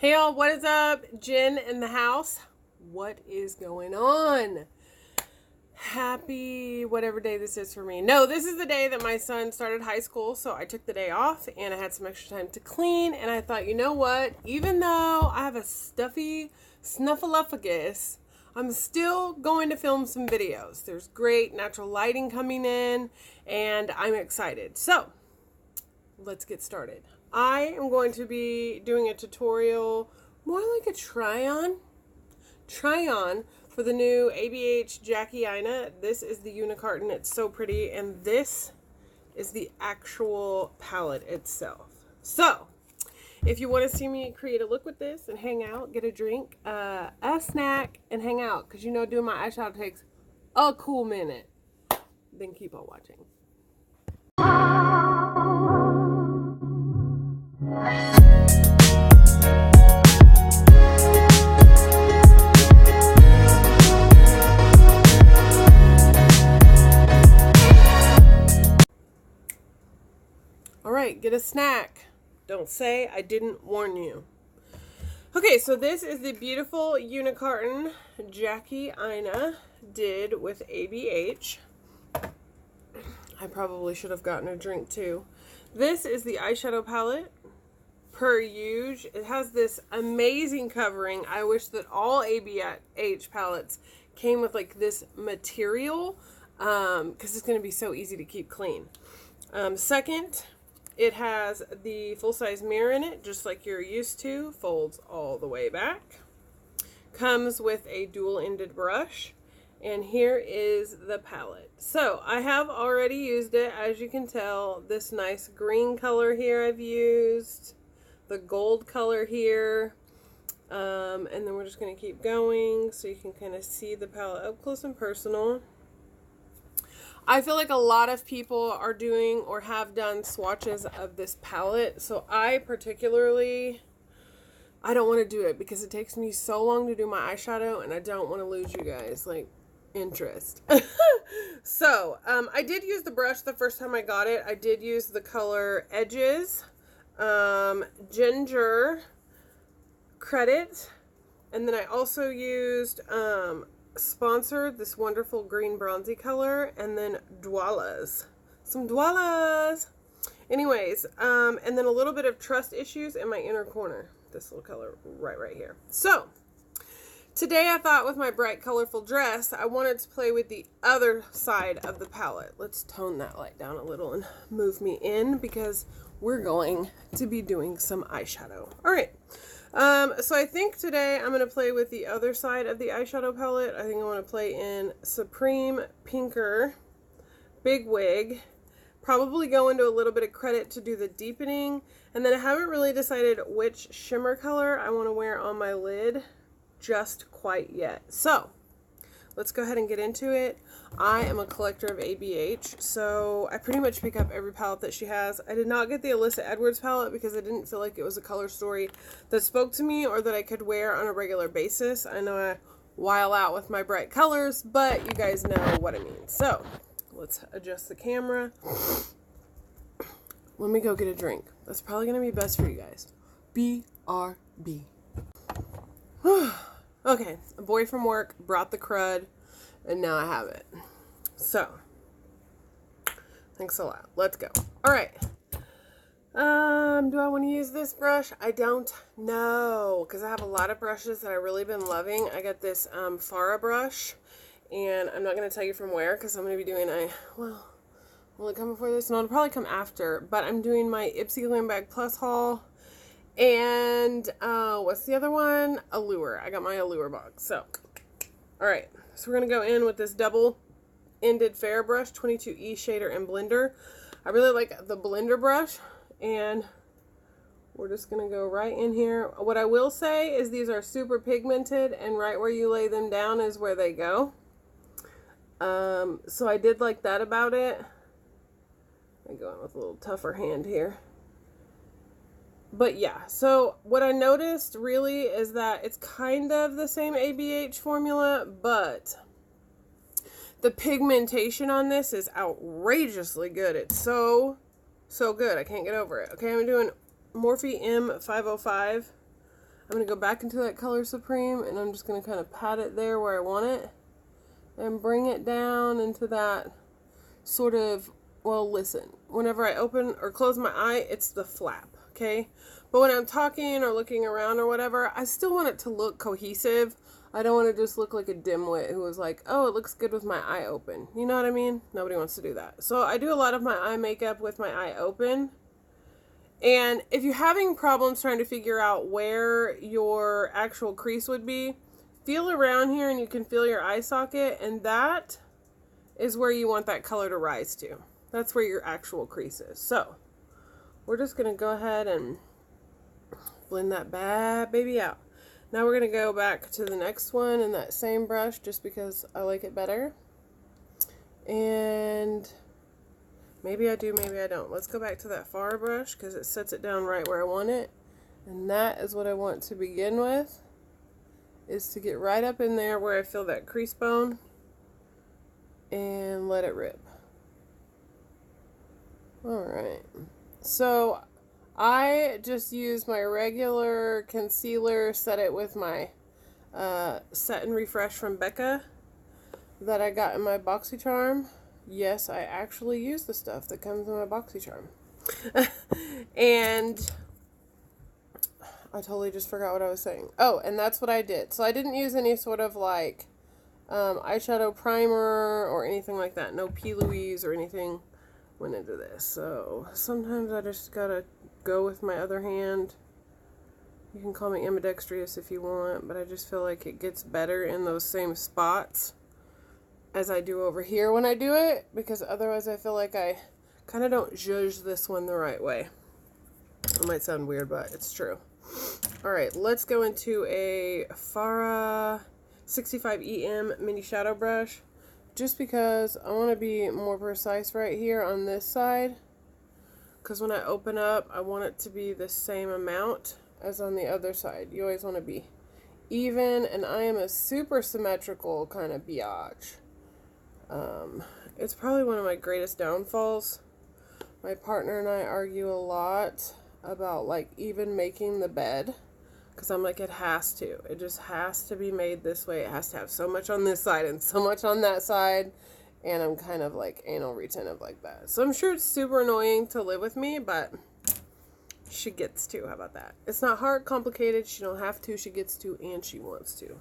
Hey y'all, what is up? Jen in the house. What is going on? Happy whatever day this is for me. No, this is the day that my son started high school, so I took the day off and I had some extra time to clean, and I thought, you know what? Even though I have a stuffy snuffleupagus, I'm still going to film some videos. There's great natural lighting coming in, and I'm excited. So, let's get started. I am going to be doing a tutorial, more like a try-on for the new Abh Jackie Ina. This is the unicarton. It's so pretty, and this is the actual palette itself. So, if you want to see me create a look with this and hang out, get a drink, a snack, and hang out, because you know doing my eyeshadow takes a cool minute, then keep on watching. Alright, get a snack. Don't say I didn't warn you. Okay, so this is the beautiful unicarton Jackie Ina did with ABH. I probably should have gotten a drink too. This is the eyeshadow palette. Per usual, it has this amazing covering. I wish that all ABH palettes came with like this material, because it's going to be so easy to keep clean. Second, it has the full-size mirror in it, just like you're used to. Folds all the way back. Comes with a dual-ended brush. And here is the palette. So, I have already used it, as you can tell. This nice green color here I've used. The gold color here. And then we're just going to keep going so you can kind of see the palette up close and personal. I feel like a lot of people are doing or have done swatches of this palette. So I don't want to do it because it takes me so long to do my eyeshadow, and I don't want to lose you guys, like, interest. So, I did use the brush the first time I got it. I did use the color Edges, Ginger, Credit, and then I also used, Sponsored, this wonderful green bronzy color, and then Dwala's. Some Dwala's! Anyways, and then a little bit of Trust Issues in my inner corner. This little color right here. So, today I thought with my bright colorful dress, I wanted to play with the other side of the palette. Let's tone that light down a little and move me in because we're going to be doing some eyeshadow. Alright. So I think today I'm going to play with the other side of the eyeshadow palette. I think I want to play in Supreme Pinker Big Wig. Probably go into a little bit of Credit to do the deepening. And then I haven't really decided which shimmer color I want to wear on my lid just quite yet. So, let's go ahead and get into it. I am a collector of ABH, so I pretty much pick up every palette that she has. I did not get the Alyssa Edwards palette because I didn't feel like it was a color story that spoke to me or that I could wear on a regular basis. I know I while out with my bright colors, but you guys know what I mean. So, let's adjust the camera. Let me go get a drink. That's probably going to be best for you guys. BRB. Okay, a boy from work brought the crud, and now I have it. So, thanks a lot. Let's go. Alright. Do I want to use this brush? I don't know, because I have a lot of brushes that I've really been loving. I got this Farah brush, and I'm not going to tell you from where, because I'm going to be doing well, will it come before this? No, it'll probably come after, but I'm doing my Ipsy Glam Bag Plus haul. And, what's the other one? Allure. I got my Allure box. So, alright. So we're going to go in with this double-ended fair brush, 22E shader and blender. I really like the blender brush. And we're just going to go right in here. What I will say is these are super pigmented, and right where you lay them down is where they go. So I did like that about it. I'm going with a little tougher hand here. But yeah, so what I noticed really is that it's kind of the same ABH formula, but the pigmentation on this is outrageously good. It's so good. I can't get over it. Okay, I'm doing Morphe M505. I'm going to go back into that Color Supreme, and I'm just going to kind of pat it there where I want it and bring it down into that sort of, well, listen, whenever I open or close my eye, it's the flap, okay? But when I'm talking or looking around or whatever, I still want it to look cohesive. I don't want to just look like a dimwit who was like, oh, it looks good with my eye open. You know what I mean? Nobody wants to do that. So I do a lot of my eye makeup with my eye open. And if you're having problems trying to figure out where your actual crease would be, feel around here and you can feel your eye socket, and that is where you want that color to rise to. That's where your actual crease is. So we're just going to go ahead and blend that bad baby out. Now we're going to go back to the next one in that same brush just because I like it better. And maybe I do, maybe I don't. Let's go back to that far brush because it sets it down right where I want it. And that is what I want to begin with, is to get right up in there where I feel that crease bone and let it rip. Alright. So I just use my regular concealer, set it with my Set and Refresh from Becca that I got in my BoxyCharm. Yes, I actually use the stuff that comes in my BoxyCharm. And I totally just forgot what I was saying. Oh, and that's what I did. So I didn't use any sort of like eyeshadow primer or anything like that. No P. Louise or anything went into this. So sometimes I just gotta go with my other hand. You can call me ambidextrous if you want, but I just feel like it gets better in those same spots as I do over here when I do it, because otherwise I feel like I kind of don't zhuzh this one the right way. It might sound weird, but it's true. Alright, let's go into a Farah 65EM mini shadow brush, just because I want to be more precise right here on this side, because when I open up I want it to be the same amount as on the other side. You always want to be even, and I am a super symmetrical kind of biatch. It's probably one of my greatest downfalls. My partner and I argue a lot about like even making the bed, because I'm like, it has to. It just has to be made this way. It has to have so much on this side and so much on that side. And I'm kind of like anal retentive like that. So I'm sure it's super annoying to live with me, but she gets to. How about that? It's not hard, complicated. She don't have to. She gets to, and she wants to.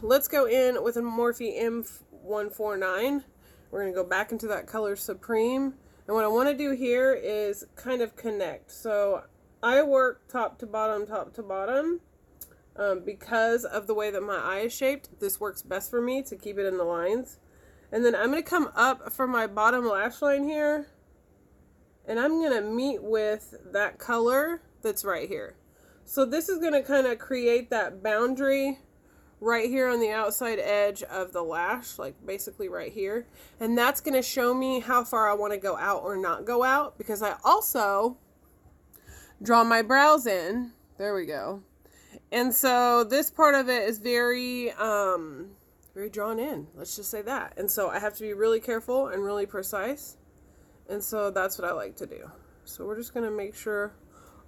Let's go in with a Morphe M149. We're going to go back into that Color Supreme. And what I want to do here is kind of connect. So I work top to bottom, because of the way that my eye is shaped. This works best for me to keep it in the lines. And then I'm going to come up from my bottom lash line here, and I'm going to meet with that color that's right here. So this is going to kind of create that boundary right here on the outside edge of the lash, like basically right here. And that's going to show me how far I want to go out or not go out, because I also draw my brows in. There we go. And so this part of it is very drawn in. Let's just say that. And so I have to be really careful and really precise. And so that's what I like to do. So we're just going to make sure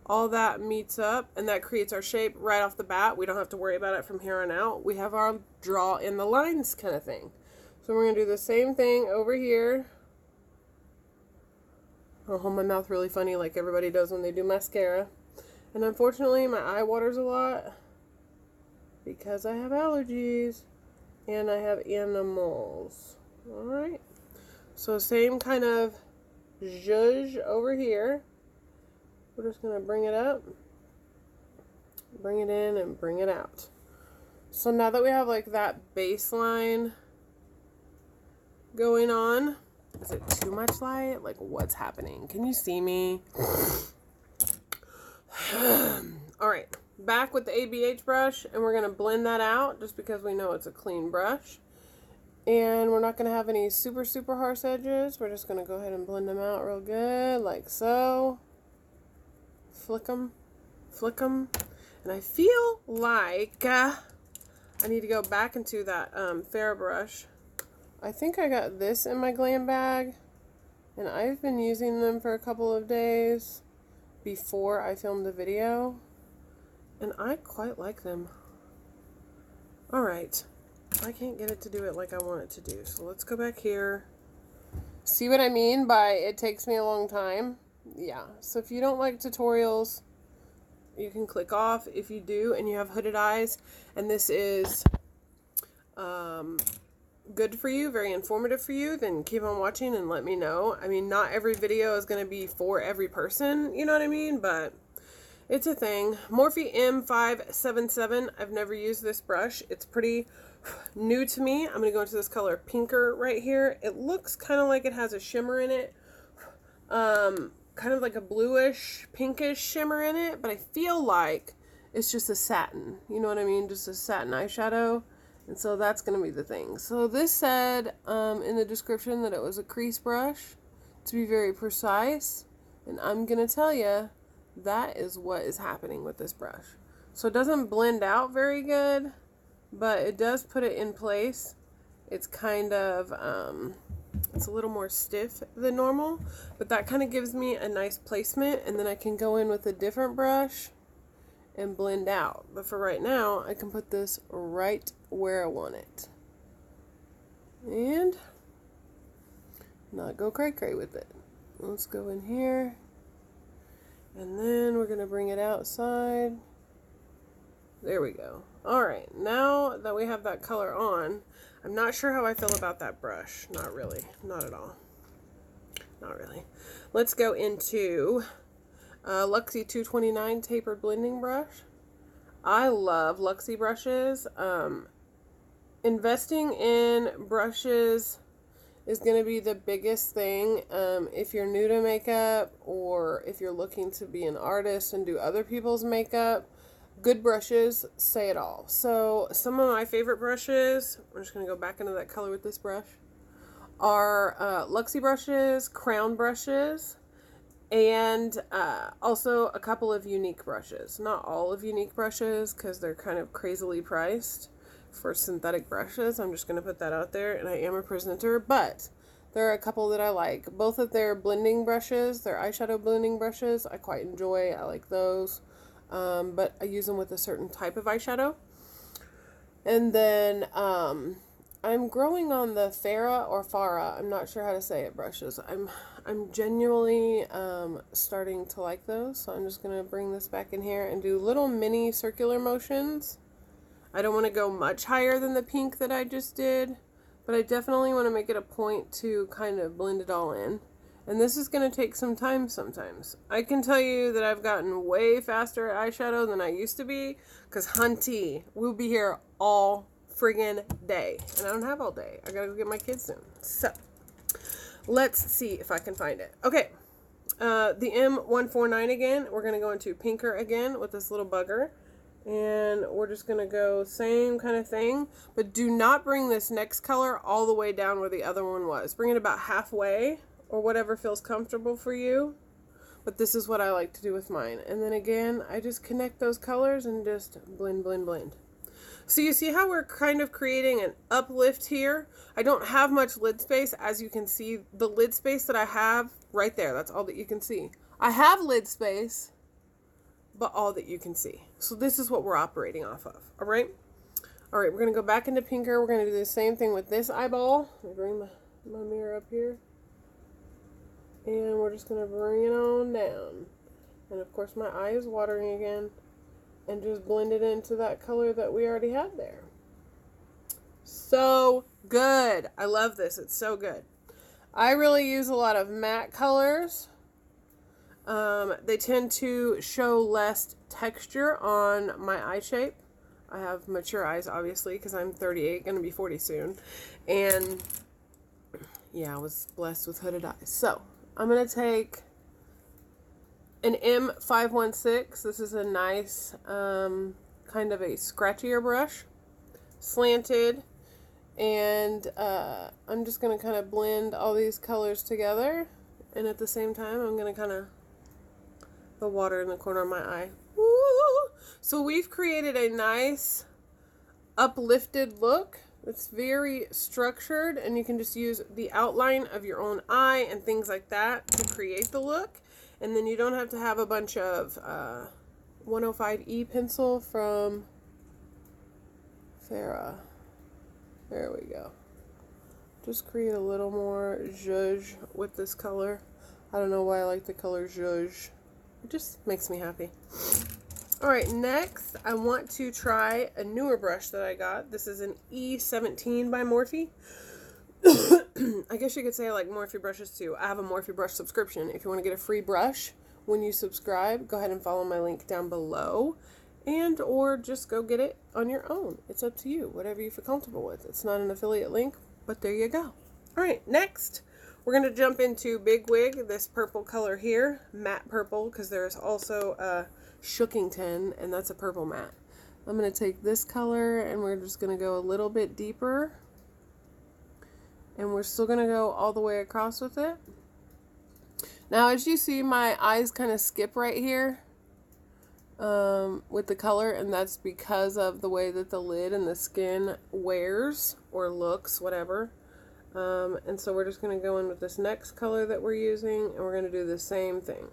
all that meets up, and that creates our shape right off the bat. We don't have to worry about it from here on out. We have our draw in the lines kind of thing. So we're going to do the same thing over here. I'll hold my mouth really funny like everybody does when they do mascara. And unfortunately, my eye waters a lot because I have allergies and I have animals. Alright. So same kind of zhuzh over here. We're just going to bring it up, bring it in, and bring it out. So now that we have like that baseline going on, is it too much light? Like, what's happening? Can you see me? Alright, back with the ABH brush, and we're going to blend that out just because we know it's a clean brush. And we're not going to have any super harsh edges. We're just going to go ahead and blend them out real good, like so. Flick them. And I feel like I need to go back into that fair brush. I think I got this in my glam bag, and I've been using them for a couple of days before I filmed the video. And I quite like them. All right. I can't get it to do it like I want it to do. So let's go back here. See what I mean by it takes me a long time? Yeah. So if you don't like tutorials, you can click off. If you do and you have hooded eyes and this is good for you, very informative for you, then keep on watching and let me know. I mean, not every video is going to be for every person, you know what I mean? But it's a thing. Morphe M577. I've never used this brush. It's pretty new to me. I'm going to go into this color Pinker right here. It looks kind of like it has a shimmer in it. Kind of like a bluish, pinkish shimmer in it. But I feel like it's just a satin. You know what I mean? Just a satin eyeshadow. And so that's going to be the thing. So this said in the description that it was a crease brush, to be very precise. And I'm going to tell you, that is what is happening with this brush. So it doesn't blend out very good, but it does put it in place. It's kind of, it's a little more stiff than normal, but that kind of gives me a nice placement. And then I can go in with a different brush and blend out. But for right now, I can put this right where I want it. And not go cray-cray with it. Let's go in here. And then we're going to bring it outside. There we go. Alright, now that we have that color on, I'm not sure how I feel about that brush. Not really. Not at all. Not really. Let's go into Luxie 229 tapered blending brush. I love Luxie brushes. Investing in brushes is going to be the biggest thing if you're new to makeup or if you're looking to be an artist and do other people's makeup. Good brushes say it all. So some of my favorite brushes, I'm just going to go back into that color with this brush, are Luxie brushes, crown brushes, and also a couple of Unique brushes. Not all of Unique brushes because they're kind of crazily priced for synthetic brushes. I'm just going to put that out there, and I am a presenter, but there are a couple that I like. Both of their blending brushes, their eyeshadow blending brushes, I quite enjoy. I like those, but I use them with a certain type of eyeshadow. And then I'm growing on the Farah or Farah, I'm not sure how to say it, brushes. I'm genuinely starting to like those, so I'm just going to bring this back in here and do little mini circular motions. I don't want to go much higher than the pink that I just did, but I definitely want to make it a point to kind of blend it all in. And this is going to take some time sometimes. I can tell you that I've gotten way faster at eyeshadow than I used to be, because hunty, we'll be here all friggin' day. And I don't have all day. I gotta go get my kids soon. So, let's see if I can find it. Okay, the M149 again. We're going to go into Pinker again with this little bugger. And we're just going to go same kind of thing. But do not bring this next color all the way down where the other one was. Bring it about halfway or whatever feels comfortable for you. But this is what I like to do with mine. And then again, I just connect those colors and just blend, blend, blend. So you see how we're kind of creating an uplift here? I don't have much lid space. As you can see, the lid space that I have right there, that's all that you can see. I have lid space, but all that you can see. So this is what we're operating off of, all right? All right, we're going to go back into Pinker. We're going to do the same thing with this eyeball. Let me bring my mirror up here. And we're just going to bring it on down. And of course, my eye is watering again. And just blend it into that color that we already had there. So good. I love this. It's so good. I really use a lot of matte colors. They tend to show less texture on my eye shape. I have mature eyes, obviously, because I'm 38, going to be 40 soon. And yeah, I was blessed with hooded eyes. So I'm going to take an M516. This is a nice kind of a scratchier brush, slanted, and I'm just going to kind of blend all these colors together, and at the same time I'm going to kind of the water in the corner of my eye. Woo! So we've created a nice uplifted look. It's very structured, and you can just use the outline of your own eye and things like that to create the look. And then you don't have to have a bunch of 105E pencil from Farah. There we go. Just create a little more zhuzh with this color. I don't know why I like the color zhuzh. It just makes me happy. Alright, next I want to try a newer brush that I got. This is an E17 by Morphe. I guess you could say I like Morphe brushes too. I have a Morphe brush subscription. If you want to get a free brush when you subscribe, go ahead and follow my link down below. And or just go get it on your own. It's up to you, whatever you feel comfortable with. It's not an affiliate link, but there you go. Alright, next we're going to jump into Big Wig, this purple color here, matte purple, because there's also a Shookington, and that's a purple matte. I'm going to take this color and we're just going to go a little bit deeper. And we're still going to go all the way across with it. Now, as you see, my eyes kind of skip right here with the color, and that's because of the way that the lid and the skin wears or looks, whatever. And so we're just going to go in with this next color that we're using, and we're going to do the same thing.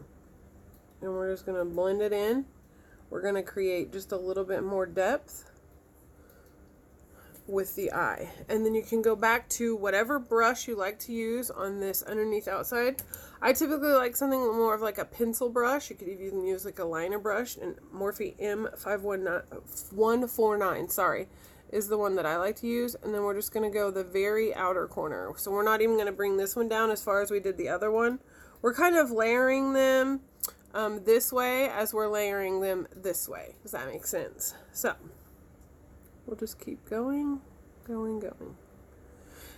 And we're just going to blend it in. We're going to create just a little bit more depth with the eye. And then you can go back to whatever brush you like to use on this underneath outside. I typically like something more of like a pencil brush. You could even use like a liner brush, and Morphe M5149, sorry, is the one that I like to use. And then we're just going to go the very outer corner. So we're not even going to bring this one down as far as we did the other one. We're kind of layering them this way as we're layering them this way. Does that make sense? So we'll just keep going.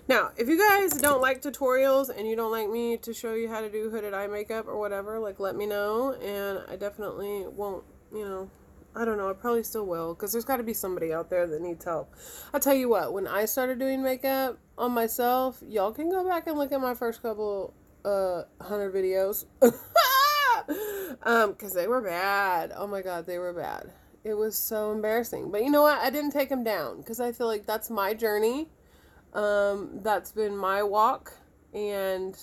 Now, if you guys don't like tutorials and you don't like me to show you how to do hooded eye makeup or whatever, like, let me know, and I definitely won't, you know, I don't know, I probably still will, because there's got to be somebody out there that needs help. I'll tell you what, when I started doing makeup on myself, y'all can go back and look at my first couple 100 videos, because they were bad. Oh my god, they were bad. It was so embarrassing. But you know what? I didn't take them down because I feel like that's my journey. That's been my walk. And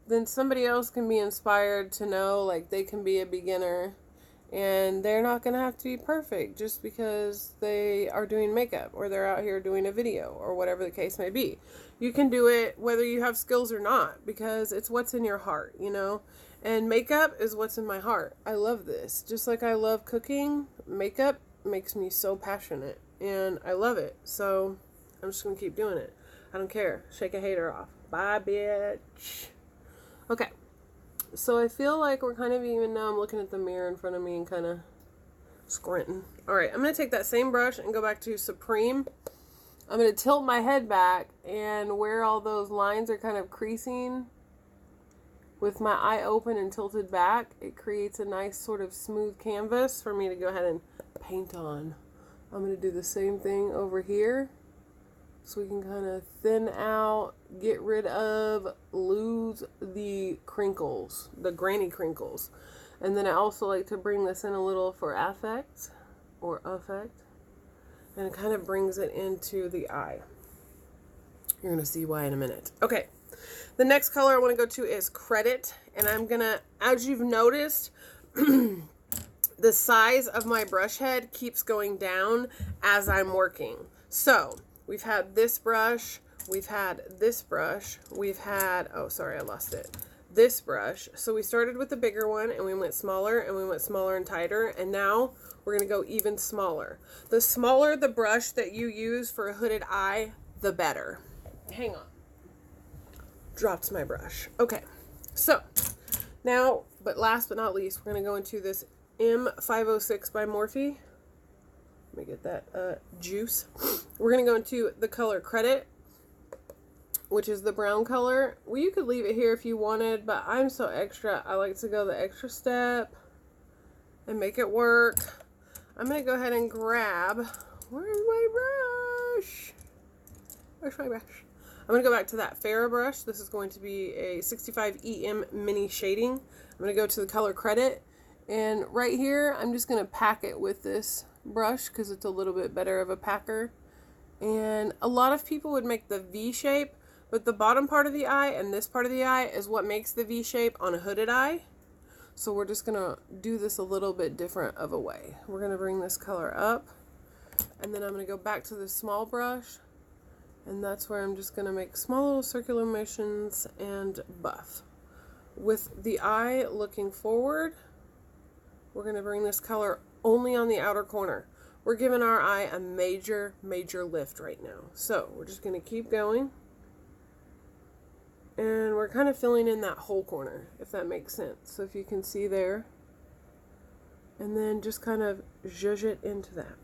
then somebody else can be inspired to know, like, they can be a beginner. And they're not going to have to be perfect just because they are doing makeup or they're out here doing a video or whatever the case may be. You can do it whether you have skills or not, because it's what's in your heart, you know? And makeup is what's in my heart. I love this. Just like I love cooking, makeup makes me so passionate. And I love it. So I'm just going to keep doing it. I don't care. Shake a hater off. Bye, bitch. Okay. So I feel like we're kind of even now. I'm looking at the mirror in front of me and kind of squinting. Alright, I'm going to take that same brush and go back to Supreme. I'm going to tilt my head back, and where all those lines are kind of creasing, with my eye open and tilted back, it creates a nice sort of smooth canvas for me to go ahead and paint on. I'm going to do the same thing over here, so we can kind of thin out, get rid of, lose the crinkles, the granny crinkles. And then I also like to bring this in a little for effect, and it kind of brings it into the eye. You're going to see why in a minute. Okay. The next color I want to go to is Credit, and I'm going to, as you've noticed, the size of my brush head keeps going down as I'm working. So, we've had this brush, we've had this brush, we've had, oh, sorry, I lost it, this brush. So we started with the bigger one, and we went smaller, and we went smaller and tighter, and now we're going to go even smaller. The smaller the brush that you use for a hooded eye, the better. Hang on. Dropped my brush. Okay, so now, but last but not least, we're going to go into this M506 by Morphe. Let me get that juice. We're going to go into the color Credit, which is the brown color. Well, you could leave it here if you wanted, but I'm so extra. I like to go the extra step and make it work. I'm going to go ahead and grab, where's my brush? Where's my brush? I'm going to go back to that Farah brush. This is going to be a 65 EM mini shading. I'm going to go to the color Credit. And right here, I'm just going to pack it with this brush because it's a little bit better of a packer. And a lot of people would make the V shape, but the bottom part of the eye and this part of the eye is what makes the V shape on a hooded eye. So we're just gonna do this a little bit different of a way. We're gonna bring this color up, and then I'm gonna go back to the small brush, and that's where I'm just gonna make small little circular motions and buff. With the eye looking forward, we're gonna bring this color only on the outer corner. We're giving our eye a major, major lift right now. So we're just gonna keep going. And we're kind of filling in that whole corner, if that makes sense. So if you can see there, and then just kind of zhuzh it into that.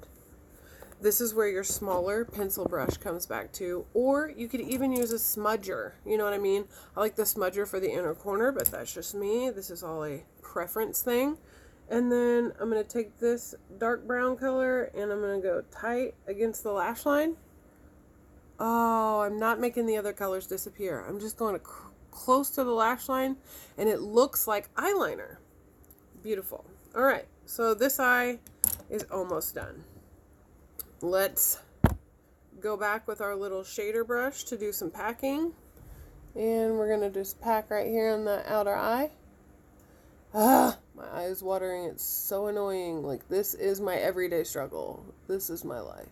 This is where your smaller pencil brush comes back to, or you could even use a smudger. You know what I mean? I like the smudger for the inner corner, but that's just me. This is all a preference thing. And then I'm going to take this dark brown color and I'm going to go tight against the lash line. Oh, I'm not making the other colors disappear. I'm just going close to the lash line, and it looks like eyeliner. Beautiful. All right, so this eye is almost done. Let's go back with our little shader brush to do some packing. And we're going to just pack right here in the outer eye. Ah, my eye is watering. It's so annoying. Like, this is my everyday struggle. This is my life.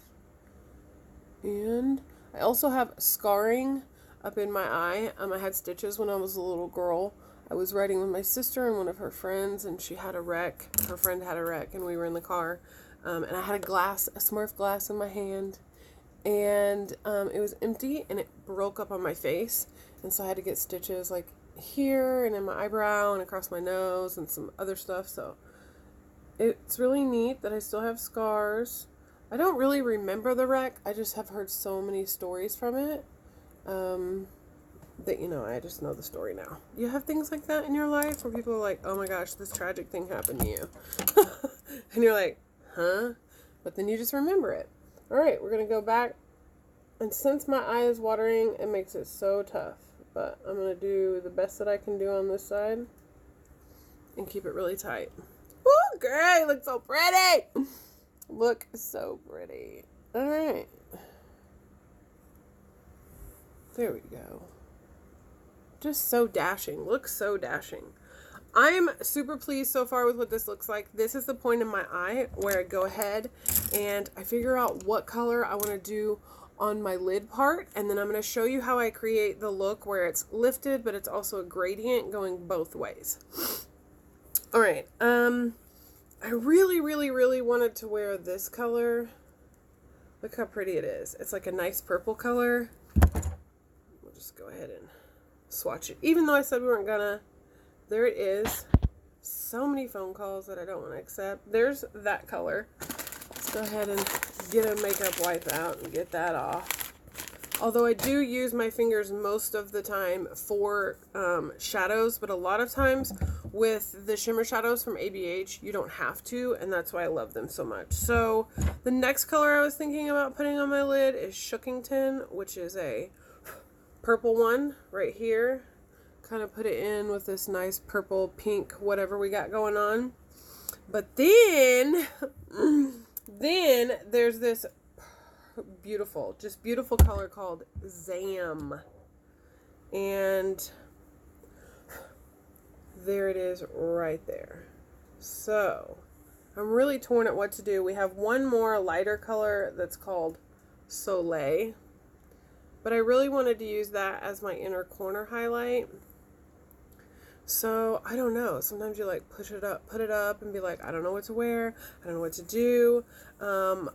And I also have scarring up in my eye. I had stitches when I was a little girl. I was riding with my sister and one of her friends, and she had a wreck. Her friend had a wreck, and we were in the car. And I had a Smurf glass in my hand, and it was empty, and it broke up on my face. And so I had to get stitches like here and in my eyebrow and across my nose and some other stuff. So it's really neat that I still have scars. I don't really remember the wreck. I just have heard so many stories from it that, you know, I just know the story now. You have things like that in your life where people are like, oh my gosh, this tragic thing happened to you. And you're like, huh? But then you just remember it. All right, we're going to go back. And since my eye is watering, it makes it so tough. But I'm going to do the best that I can do on this side and keep it really tight. Woo, girl, you look so pretty. Look so pretty. All right. There we go. Just so dashing. Looks so dashing. I'm super pleased so far with what this looks like. This is the point in my eye where I go ahead and I figure out what color I want to do on my lid part. And then I'm going to show you how I create the look where it's lifted, but it's also a gradient going both ways. All right. I really, really, really wanted to wear this color. Look how pretty it is. It's like a nice purple color. We'll just go ahead and swatch it. Even though I said we weren't gonna. There it is. So many phone calls that I don't want to accept. There's that color. Let's go ahead and get a makeup wipe out and get that off. Although I do use my fingers most of the time for shadows, but a lot of times with the shimmer shadows from ABH, you don't have to, and that's why I love them so much. So the next color I was thinking about putting on my lid is Shookington, which is a purple one right here. Kind of put it in with this nice purple, pink, whatever we got going on. But then there's this beautiful, just beautiful color called Zam. And there it is right there. So I'm really torn at what to do. We have one more lighter color that's called Soleil, but I really wanted to use that as my inner corner highlight. So I don't know. Sometimes you like put it up and be like, I don't know what to wear. I don't know what to do.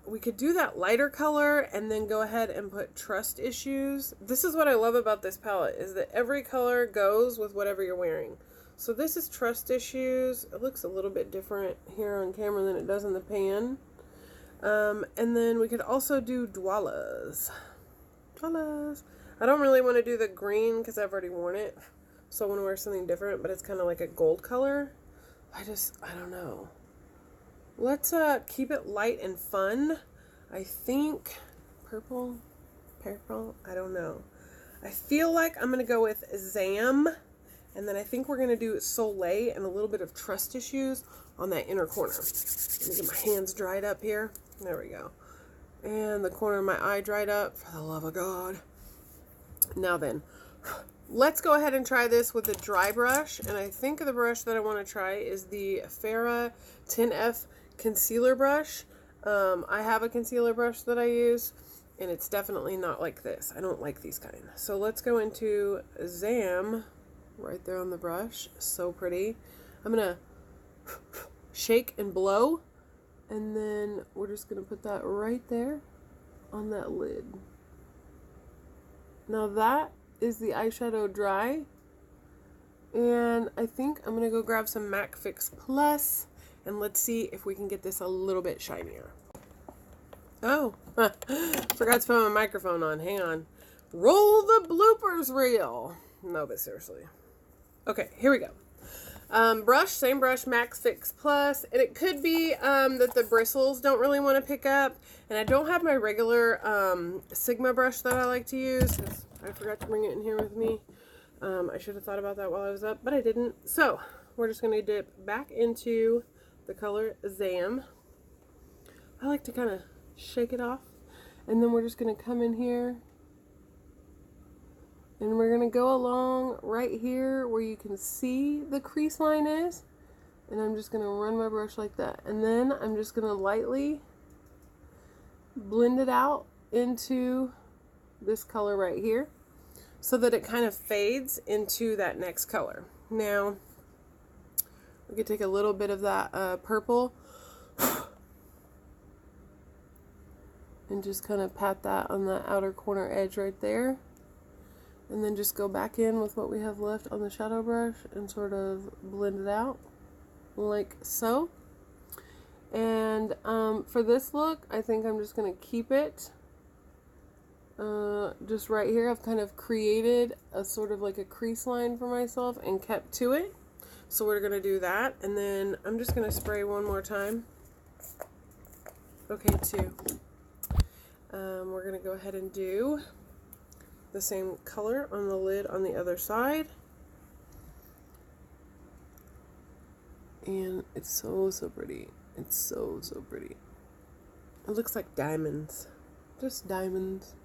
We could do that lighter color and then go ahead and put Trust Issues. This is what I love about this palette, is that every color goes with whatever you're wearing. So this is Trust Issues. It looks a little bit different here on camera than it does in the pan. And then we could also do Dwallas. I don't really want to do the green because I've already worn it. So I want to wear something different, but it's kind of like a gold color. I don't know. Let's keep it light and fun. I think purple, I don't know. I feel like I'm going to go with Zam, and then I think we're going to do Soleil and a little bit of Trust Issues on that inner corner. Let me get my hands dried up here. There we go. And the corner of my eye dried up, for the love of God. Now then, let's go ahead and try this with a dry brush. And I think the brush that I want to try is the Farrah 10F concealer brush. I have a concealer brush that I use, and it's definitely not like this. I don't like these kind. So let's go into Zam right there on the brush. So pretty. I'm going to shake and blow, and then we're just going to put that right there on that lid. Now that is the eyeshadow dry, and I think I'm going to go grab some MAC Fix Plus, and let's see if we can get this a little bit shinier. Oh, forgot to put my microphone on. Hang on. Roll the bloopers reel. No, but seriously. Okay, here we go. Brush, same brush, MAC Fix Plus, and it could be that the bristles don't really want to pick up, and I don't have my regular Sigma brush that I like to use. I forgot to bring it in here with me. I should have thought about that while I was up, but I didn't. So we're just going to dip back into the color Zam. I like to kind of shake it off, and then we're just going to come in here, and we're going to go along right here where you can see the crease line is, and I'm just going to run my brush like that, and then I'm just going to lightly blend it out into this color right here so that it kind of fades into that next color. Now we could take a little bit of that purple and just kind of pat that on the outer corner edge right there. And then just go back in with what we have left on the shadow brush and sort of blend it out like so. And for this look, I think I'm just going to keep it just right here. I've kind of created a sort of like a crease line for myself and kept to it. So we're going to do that. And then I'm just going to spray one more time. Okay, two. We're going to go ahead and do the same color on the lid on the other side, and it's so pretty. It's so pretty. It looks like diamonds, just diamonds.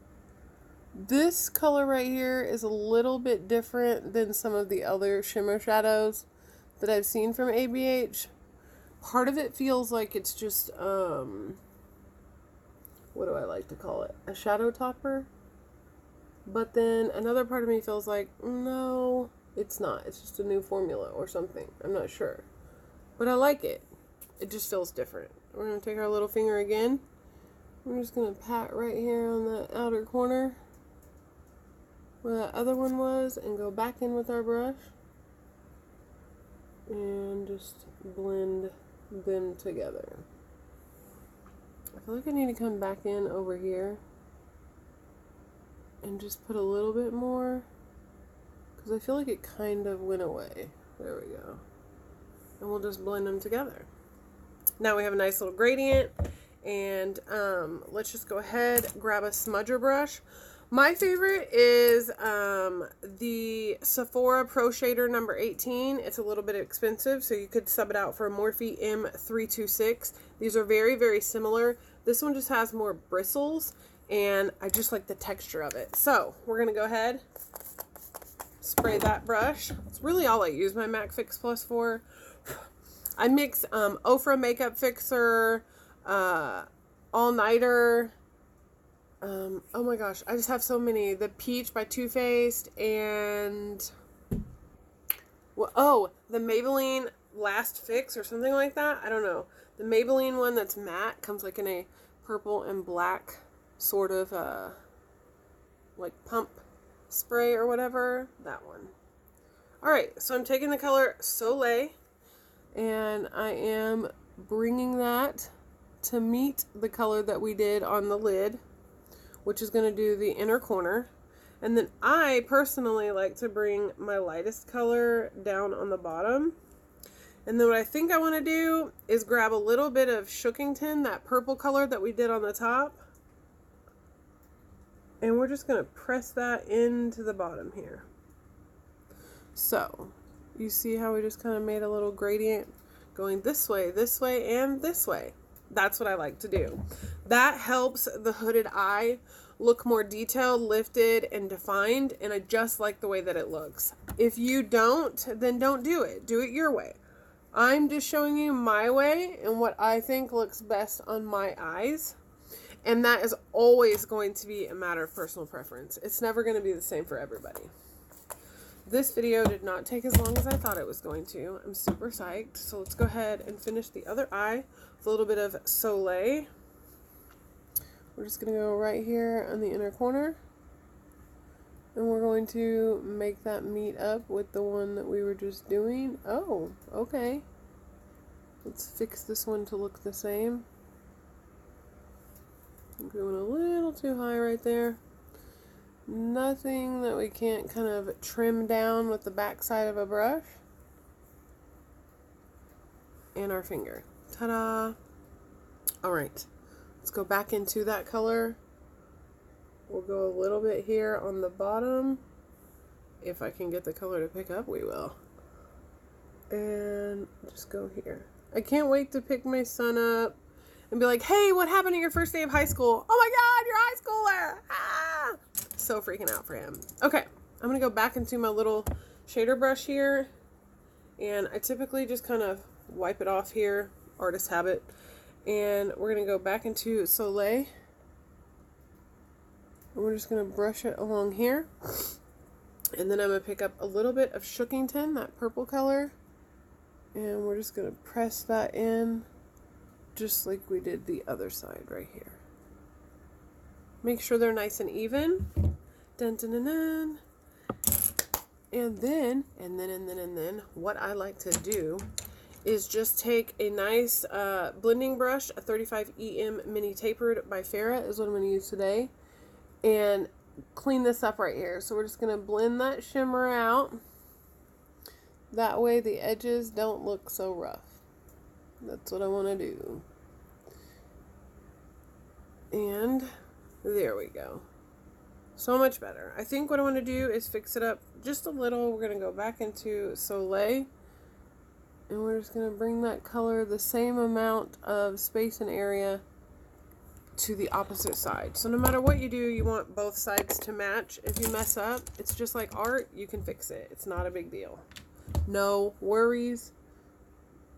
This color right here is a little bit different than some of the other shimmer shadows that I've seen from ABH. Part of it feels like it's just what do I like to call it, a shadow topper. But then another part of me feels like, no, it's not. It's just a new formula or something. I'm not sure. But I like it. It just feels different. We're going to take our little finger again. We're just going to pat right here on the outer corner where that other one was and go back in with our brush and just blend them together. I feel like I need to come back in over here and just put a little bit more, because I feel like it kind of went away. There we go. And we'll just blend them together. Now we have a nice little gradient, and let's just go ahead, grab a smudger brush. My favorite is the Sephora Pro Shader number 18. It's a little bit expensive, so you could sub it out for a Morphe M326. These are very similar. This one just has more bristles, and I just like the texture of it. So we're going to go ahead, spray that brush. It's really all I use my MAC Fix Plus for. I mix Ofra Makeup Fixer, All Nighter. Oh my gosh, I just have so many. The Peach by Too Faced, and well, oh, the Maybelline Last Fix or something like that. I don't know. The Maybelline one that's matte comes like in a purple and black sort of like pump spray or whatever. That one. Alright, so I'm taking the color Soleil, and I am bringing that to meet the color that we did on the lid, which is going to do the inner corner. And then I personally like to bring my lightest color down on the bottom. And then what I think I want to do is grab a little bit of Shookington, that purple color that we did on the top. And we're just going to press that into the bottom here. So, you see how we just kind of made a little gradient going this way, and this way. That's what I like to do. That helps the hooded eye look more detailed, lifted, and defined, and I just like the way that it looks. If you don't, then don't do it. Do it your way. I'm just showing you my way and what I think looks best on my eyes. And that is always going to be a matter of personal preference. It's never going to be the same for everybody. This video did not take as long as I thought it was going to. I'm super psyched. So let's go ahead and finish the other eye with a little bit of Soleil. We're just going to go right here on the inner corner. And we're going to make that meet up with the one that we were just doing. Oh, okay. Let's fix this one to look the same. I'm going a little too high right there. Nothing that we can't kind of trim down with the back side of a brush. And our finger. Ta-da! Alright, let's go back into that color. We'll go a little bit here on the bottom. If I can get the color to pick up, we will. And just go here. I can't wait to pick my son up and be like, hey, what happened to your first day of high school? Oh my God, you're a high schooler! Ah! So freaking out for him. Okay, I'm going to go back into my little shader brush here. And I typically just kind of wipe it off here, artist habit. And we're going to go back into Soleil. And we're just going to brush it along here. And then I'm going to pick up a little bit of Shookington, that purple color. And we're just going to press that in just like we did the other side right here. Make sure they're nice and even. Dun, dun, dun, dun. And then what I like to do is just take a nice blending brush, a 35 EM Mini Tapered by Farrah is what I'm going to use today. And clean this up right here. So we're just going to blend that shimmer out. That way the edges don't look so rough. That's what I want to do. And there we go. So much better. I think what I want to do is fix it up just a little. We're going to go back into Soleil. And we're just going to bring that color the same amount of space and area to the opposite side. So no matter what you do, you want both sides to match. If you mess up, it's just like art. You can fix it. It's not a big deal. No worries.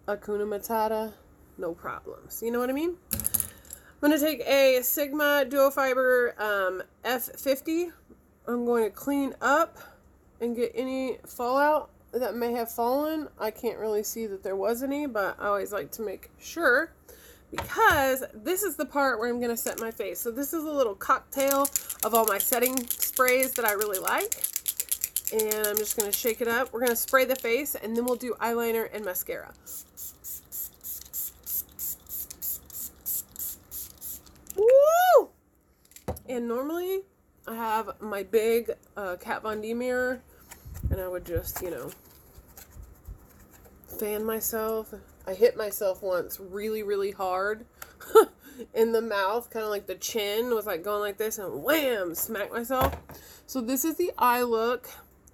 Hakuna Matata. No problems. You know what I mean? I'm going to take a Sigma Duo Fiber F50. I'm going to clean up and get any fallout that may have fallen. I can't really see that there was any, but I always like to make sure, because this is the part where I'm going to set my face. So this is a little cocktail of all my setting sprays that I really like. And I'm just going to shake it up. We're going to spray the face, and then we'll do eyeliner and mascara. Woo! And normally I have my big Kat Von D mirror, and I would just, you know, fan myself. I hit myself once really, really hard in the mouth, kind of like the chin was like going like this, and wham, smack myself. So this is the eye look.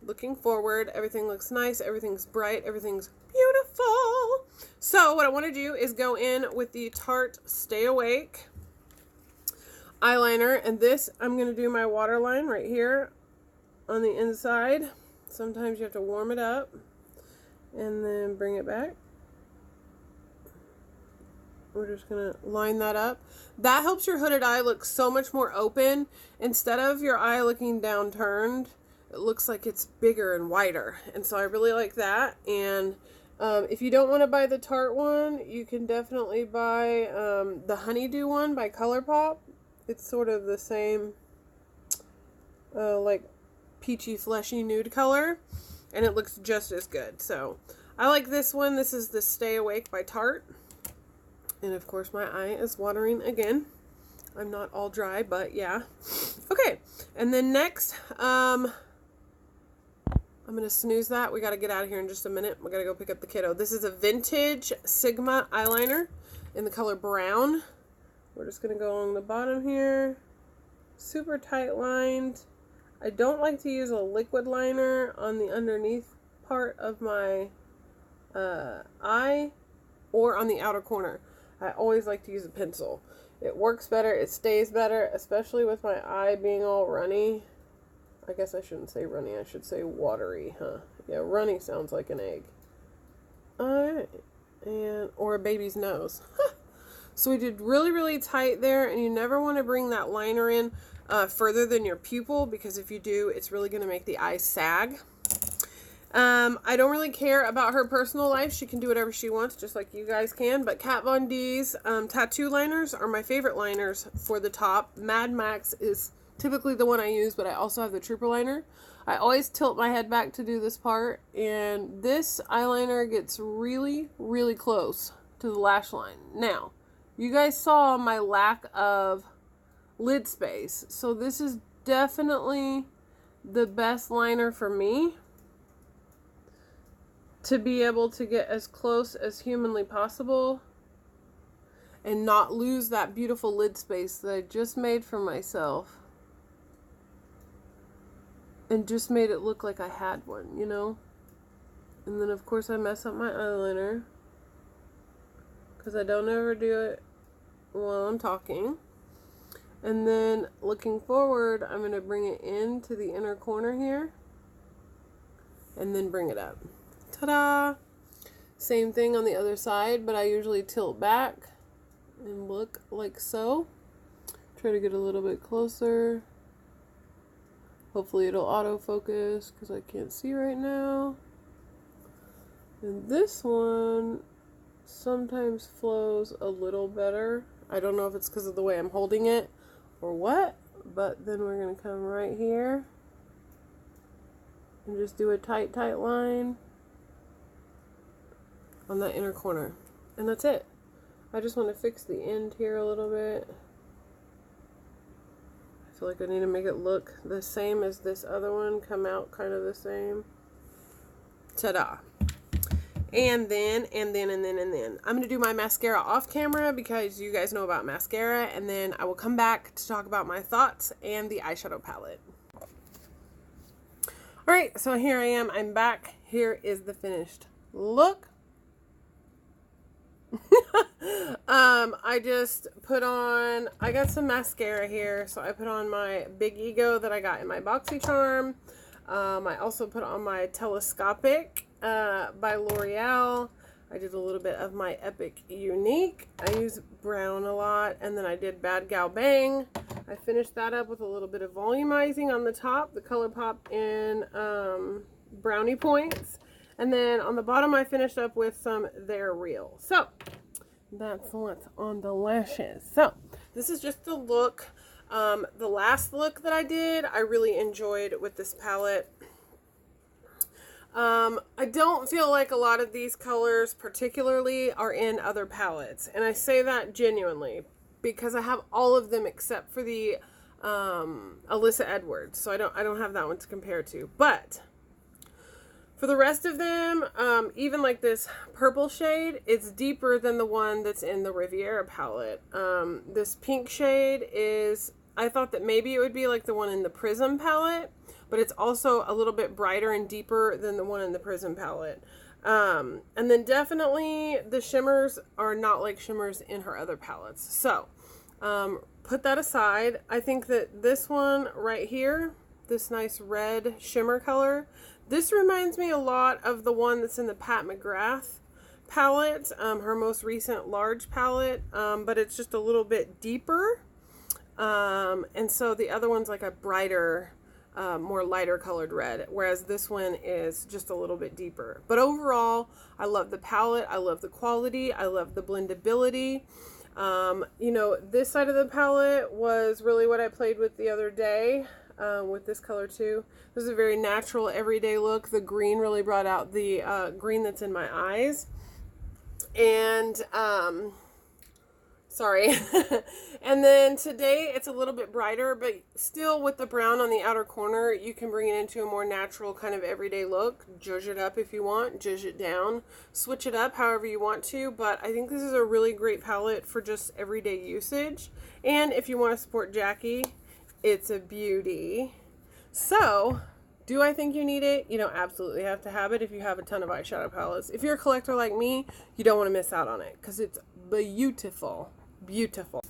Looking forward, everything looks nice, everything's bright, everything's beautiful. So what I want to do is go in with the Tarte Stay Awake eyeliner, and this, I'm going to do my waterline right here on the inside. Sometimes you have to warm it up and then bring it back. We're just going to line that up. That helps your hooded eye look so much more open. Instead of your eye looking downturned, it looks like it's bigger and wider. And so I really like that. And if you don't want to buy the Tarte one, you can definitely buy the Honeydew one by ColourPop. It's sort of the same like peachy fleshy nude color, and it looks just as good. So I like this one. This is the Stay Awake by Tarte. And of course my eye is watering again. I'm not all dry, but yeah. Okay, and then next I'm gonna snooze that. We gotta get out of here in just a minute. We gotta go pick up the kiddo. This is a vintage Sigma eyeliner in the color brown. We're just gonna go along the bottom here. Super tight lined. I don't like to use a liquid liner on the underneath part of my eye or on the outer corner. I always like to use a pencil. It works better, it stays better, especially with my eye being all runny. I guess I shouldn't say runny, I should say watery, huh? Yeah, runny sounds like an egg. Alright, or a baby's nose. So we did really, really tight there, and you never want to bring that liner in further than your pupil, because if you do, it's really going to make the eye sag. I don't really care about her personal life. She can do whatever she wants, just like you guys can. But Kat Von D's tattoo liners are my favorite liners for the top. Mad Max is typically the one I use, but I also have the Trooper liner. I always tilt my head back to do this part, and this eyeliner gets really, really close to the lash line. Now, you guys saw my lack of lid space, so this is definitely the best liner for me to be able to get as close as humanly possible and not lose that beautiful lid space that I just made for myself and just made it look like I had one, you know? And then of course I mess up my eyeliner because I don't ever do it while I'm talking. And then looking forward, I'm going to bring it into the inner corner here and then bring it up. Ta-da! Same thing on the other side, but I usually tilt back and look like so. Try to get a little bit closer. Hopefully it'll autofocus because I can't see right now. And this one sometimes flows a little better. I don't know if it's because of the way I'm holding it or what, but then we're going to come right here and just do a tight, tight line on that inner corner. And that's it. I just want to fix the end here a little bit. I feel like I need to make it look the same as this other one, come out kind of the same. Ta-da. And then I'm going to do my mascara off camera because you guys know about mascara, and then I will come back to talk about my thoughts and the eyeshadow palette. Alright, so here I am. I'm back. Here is the finished look. I just put on, I got some mascara here, so I put on my Big Ego that I got in my BoxyCharm. I also put on my Telescopic by L'Oreal. I did a little bit of my Epic Unique. I use brown a lot, and then I did Bad Gal Bang. I finished that up with a little bit of volumizing on the top, the ColourPop in Brownie Points. And then on the bottom, I finished up with some They're Real. So, that's what's on the lashes. So, this is just the look. The last look that I did, I really enjoyed with this palette. I don't feel like a lot of these colors particularly are in other palettes. And I say that genuinely because I have all of them except for the Alyssa Edwards. So I don't have that one to compare to. But for the rest of them, even like this purple shade, it's deeper than the one that's in the Riviera palette. This pink shade is, I thought that maybe it would be like the one in the Prism palette, but it's also a little bit brighter and deeper than the one in the Prism palette. And then definitely the shimmers are not like shimmers in her other palettes. So, put that aside. I think that this one right here, this nice red shimmer color, this reminds me a lot of the one that's in the Pat McGrath palette, her most recent large palette, but it's just a little bit deeper. And so the other one's like a brighter, more lighter colored red, whereas this one is just a little bit deeper. But overall, I love the palette, I love the quality, I love the blendability. You know, this side of the palette was really what I played with the other day. With this color too. This is a very natural everyday look. The green really brought out the green that's in my eyes. And sorry. And then today it's a little bit brighter, but still with the brown on the outer corner, you can bring it into a more natural kind of everyday look. Zhuzh it up if you want, zhuzh it down, switch it up however you want to. But I think this is a really great palette for just everyday usage. And if you want to support Jackie, it's a beauty. So, do I think you need it? You don't absolutely have to have it if you have a ton of eyeshadow palettes. If you're a collector like me, you don't want to miss out on it because it's beautiful. Beautiful.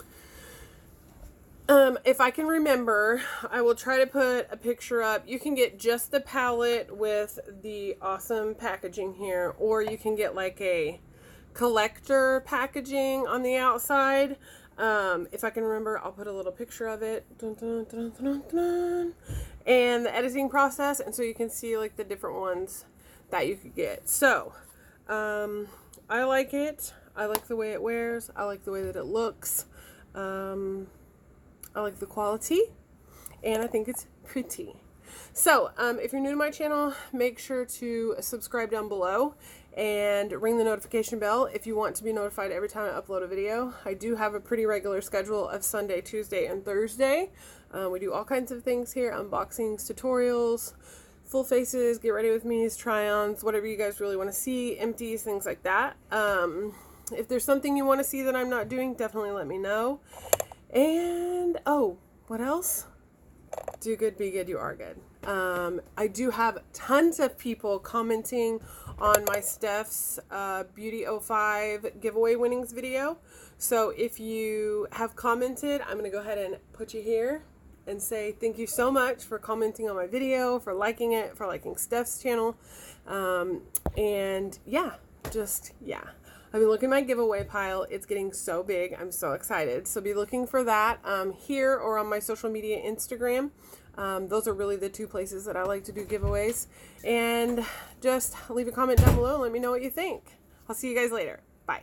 If I can remember, I will try to put a picture up. You can get just the palette with the awesome packaging here, or you can get like a collector packaging on the outside. If I can remember, I'll put a little picture of it. Dun, dun, dun, dun, dun. And the editing process, and so you can see like the different ones that you could get. So, I like it. I like the way it wears. I like the way that it looks. I like the quality, and I think it's pretty. So, if you're new to my channel, make sure to subscribe down below and ring the notification bell if you want to be notified every time I upload a video. I do have a pretty regular schedule of Sunday, Tuesday, and Thursday. We do all kinds of things here, unboxings, tutorials, full faces, get ready with me's, try-ons, whatever you guys really want to see, empties, things like that. If there's something you want to see that I'm not doing, definitely let me know. And, oh, what else? Do good, be good, you are good. I do have tons of people commenting on my Steph's Beauty 05 giveaway winnings video. So if you have commented, I'm going to go ahead and put you here and say thank you so much for commenting on my video, for liking it, for liking Steph's channel. And yeah, yeah. I've been looking at my giveaway pile. It's getting so big. I'm so excited. So be looking for that here or on my social media Instagram. Those are really the two places that I like to do giveaways. And just leave a comment down below and let me know what you think. I'll see you guys later. Bye.